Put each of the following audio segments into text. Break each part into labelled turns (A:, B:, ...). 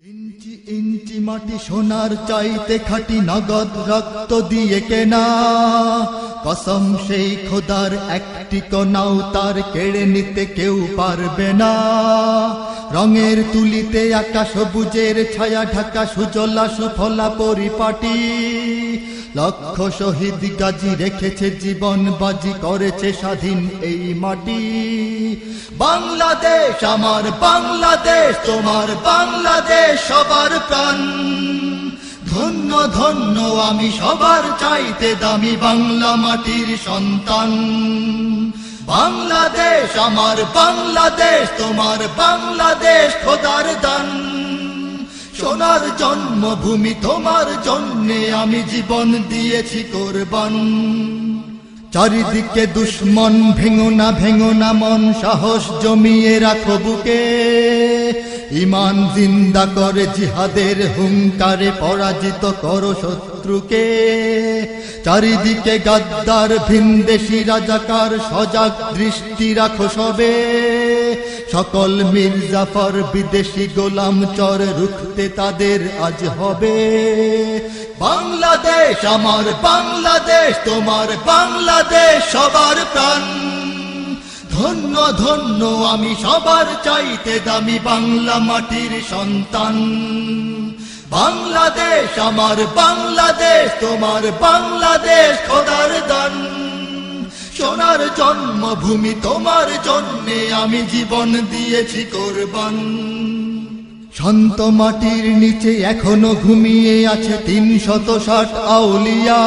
A: ইঞ্চি ইঞ্চি মাটি সোনার চাইতে খাঁটি, নগদ রক্ত দিয়ে কেনা। কসম সেই খোদার, একটি কণাও তার কেড়ে নিতে কেউ পারবে না। রঙের তুলিতে আকাশ সবুজের ছায়া ঢাকা, সুজলা সুফলা পরিপাটি। লক্ষ শহীদ গাজী রেখেছে জীবন বাজি, করেছে স্বাধীন এই মাটি। বাংলাদেশ আমার বাংলাদেশ, তোমার বাংলাদেশ সবার প্রাণ। ধন্য ধন্য আমি সবার চাইতে দামি বাংলা মাটির সন্তান। বাংলাদেশ আমার বাংলাদেশ, তোমার বাংলাদেশ খোদার দান। সোনার জন্মভূমি, তোমার জন্যে আমি জীবন দিয়েছি কোরবান। চারিদিকে দুশ্মন, ভেঙো না মন, সাহস জমিয়ে রাখো বুকে। ঈমান জিন্দা করে জিহাদের হুঙ্কারে, পরাজিত করো শত্রুকে। চারিদিকে গাদ্দার ভিনদেশী রাজাকার, সজাগ দৃষ্টি রাখো সবে। সকল মির্জাফর বিদেশি গোলাম চর, রুখতে তাদের আজ হবে। বাংলাদেশ আমার বাংলাদেশ, তোমার বাংলাদেশ সবার প্রাণ। ধন্য ধন্য আমি সবার চাইতে দামি বাংলা মাটির সন্তান। বাংলাদেশ আমার বাংলাদেশ, তোমার বাংলাদেশ খোদার দান। সোনার জন্মভূমি, তোমার জন্যে আমি জীবন দিয়েছি কোরবান। শান্ত মাটির নিচে এখনো ঘুমিয়ে আছে ৩৬০ আউলিয়া।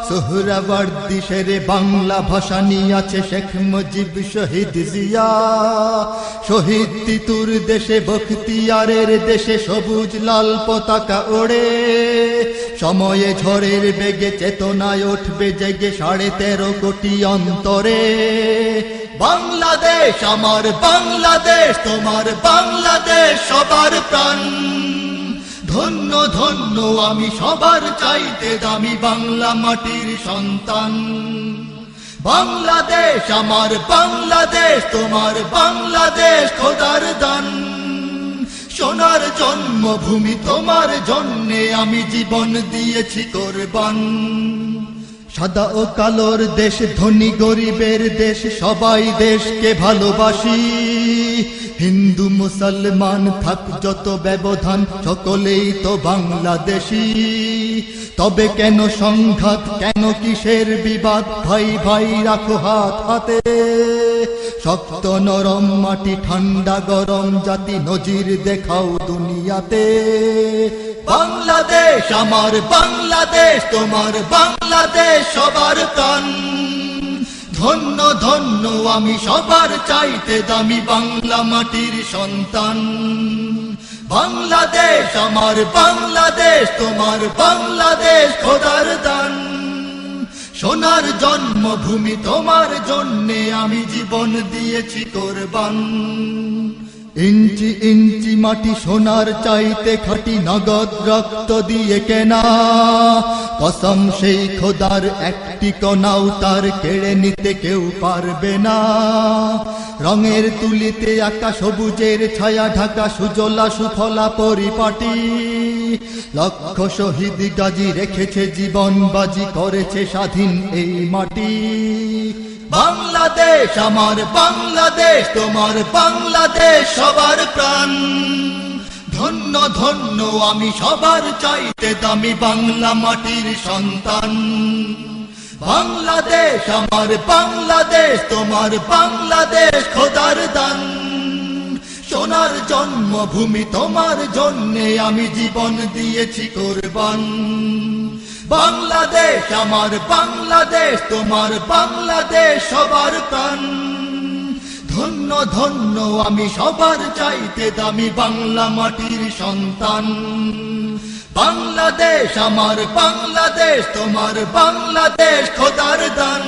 A: সোহরাওয়ার্দী শেরে বাংলা ভাষা নিয়ে আছে শেখ মুজিব, শহীদ জিয়া। শহীদ তিতুর দেশে, বখতিয়ারের দেশে সবুজ লাল পতাকা ওড়ে। সময়ে ঝড়ের বেগে চেতনায় উঠবে জেগে ১৩.৫ কোটি অন্তরে। বাংলাদেশ আমার বাংলাদেশ, তোমার বাংলাদেশ সবার প্রাণ। ধন্য ধন্য আমি সবার চাইতে দামি বাংলা মাটির সন্তান। বাংলাদেশ আমার বাংলাদেশ, তোমার বাংলাদেশ খোদার দান। সোনার জন্মভূমি, তোমার জন্যে আমি জীবন দিয়েছি কোরবান। সাদা ও কালোর দেশ, ধনী গরিবের দেশ, সবাই দেশকে ভালোবাসি। হিন্দু মুসলমান থাক যত ব্যবধান, সকলেই তো বাংলাদেশী। তবে কেন সংঘাত, কেন কিসের বিবাদ? ভাই ভাই রাখো হাত হাতে। শক্ত নরম মাটি, ঠান্ডা গরম জাতি, নজির দেখাও দুনিয়াতে। বাংলাদেশ আমার বাংলাদেশ, তোমার বাংলাদেশ সবার প্রাণ। ধন্য ধন্য আমি সবার চাইতে দামি বাংলা মাটির সন্তান। বাংলাদেশ আমার বাংলাদেশ, তোমার বাংলাদেশ খোদার দান। সোনার জন্মভূমি, তোমার জন্যে আমি জীবন দিয়েছি কোরবান। ইঞ্চি ইঞ্চি মাটি সোনার চাইতে খাঁটি, নগদ রক্ত দিয়ে কেনা। কসম সেই খোদার, একটি কণাও তার কেড়ে নিতে কেউ পারবে না। রঙের তুলিতে আকাশ সবুজের ছায়া ঢাকা, সুজলা সুফলা পরিপাটি। লক্ষ শহীদ গাজী রেখেছে জীবন বাজি, করেছে স্বাধীন এই মাটি। বাংলাদেশ আমার বাংলাদেশ, তোমার বাংলাদেশ সবার প্রাণ। ধন্য ধন্য আমি সবার চাইতে দামি বাংলা মাটির সন্তান। বাংলাদেশ আমার বাংলাদেশ, তোমার বাংলাদেশ খোদার দান। সোনার জন্মভূমি, তোমার জন্যে আমি জীবন দিয়েছি কোরবান। বাংলাদেশ আমার বাংলাদেশ, তোমার বাংলাদেশ সবার প্রাণ। ধন্য ধন্য আমি সবার চাইতে দামি বাংলা মাটির সন্তান। বাংলাদেশ আমার বাংলাদেশ, তোমার বাংলাদেশ খোদার দান।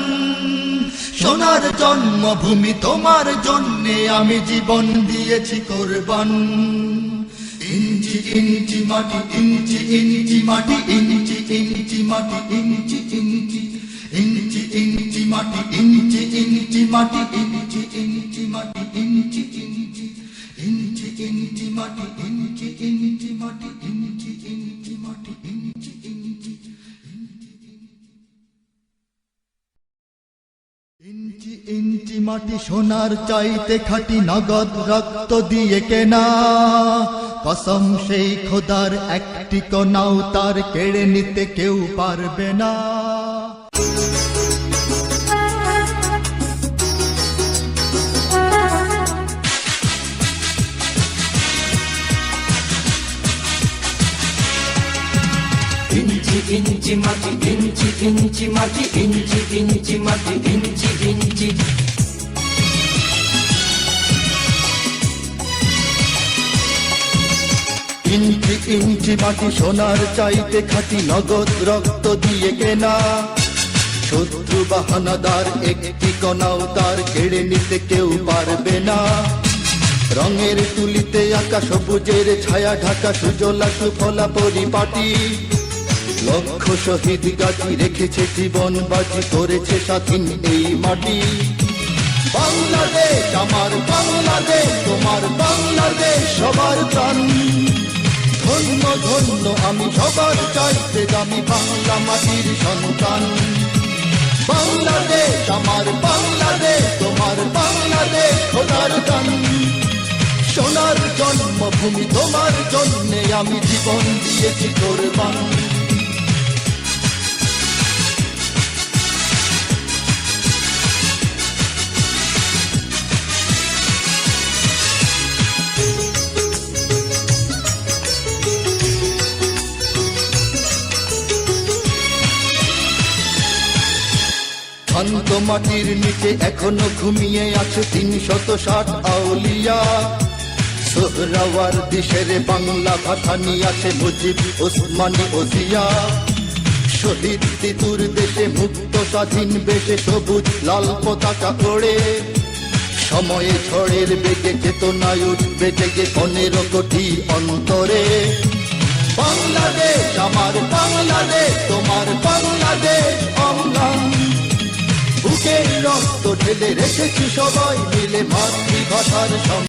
A: সোনার জন্মভূমি, তোমার জন্যে আমি জীবন দিয়েছি কোরবান। ইঞ্চি ইঞ্চি মাটি, ইঞ্চি ইঞ্চি মাটি, ইঞ্চি ইঞ্চি মাটি ইঞ্চি ইঞ্চি ইঞ্চি ইঞ্চি মাটি ইঞ্চি ইঞ্চি মাটি ইঞ্চি ইঞ্চি মাটি ইঞ্চি ইঞ্চি ইঞ্চি ইঞ্চি মাটি ইঞ্চি ইঞ্চি মাটি ইঞ্চি ইঞ্চি মাটি ইঞ্চি ইঞ্চি ইঞ্চি ইঞ্চি মাটি সোনার চাইতে খাঁটি নগদ রক্ত দিয়ে কেনা কসম সেই খোদার একটি কণাও তার কেড়ে নিতে কেউ পারবে না
B: ইঞ্চি ইঞ্চি মাটি ইঞ্চি ইঞ্চি মাটি ইঞ্চি ইঞ্চি মাটি ইঞ্চি ইঞ্চি
A: ইঞ্চি ইঞ্চি মাটি সোনার চাইতে খাঁটি নগদ রক্ত দিয়ে কেনা শত্রু বাহানাদার একটি কণাও তার কেড়ে নিতে কেউ পারবে না রঙের তুলিতে আঁকা সবুজের ছায়া ঢাকা সুজলা সুফলা পরিপাটি লক্ষ শহীদ গাছি রেখেছে জীবন বাজি করেছে স্বাধীন এই মাটি বাংলাদেশ আমার বাংলাদেশ তোমার বাংলাদেশ সবার প্রাণ ধন্য ধন্য আমি সবার চাইতে দামি বাংলা মাটির সন্তান বাংলাদেশ আমার বাংলাদেশ তোমার বাংলাদেশ খোদার দান সোনার জন্মভূমি তোমার জন্যে আমি জীবন দিয়েছি কোরবান শান্ত মাটির নিচে এখনো ঘুমিয়ে আছে ৩৬০ আউলিয়া সোহরাওয়ার দেশের বাংলা ভাষা নিয়ে আছে মুজিব ওসমানী ওসিয়া শহীদ তিতুর দেশে মুক্ত স্বাধীন বেশে সবুজ লাল পতাকা ওড়ে সময়ে ঝড়ের বেগে চেতনায় উঠবে জেগে ১৫ কোটি অন্তরে বাংলাদেশ আমার বাংলাদেশ তোমার বাংলাদেশ অম্লান বুকের রক্ত ঢেলে রেখেছি সবাই মিলে মাতৃভাষার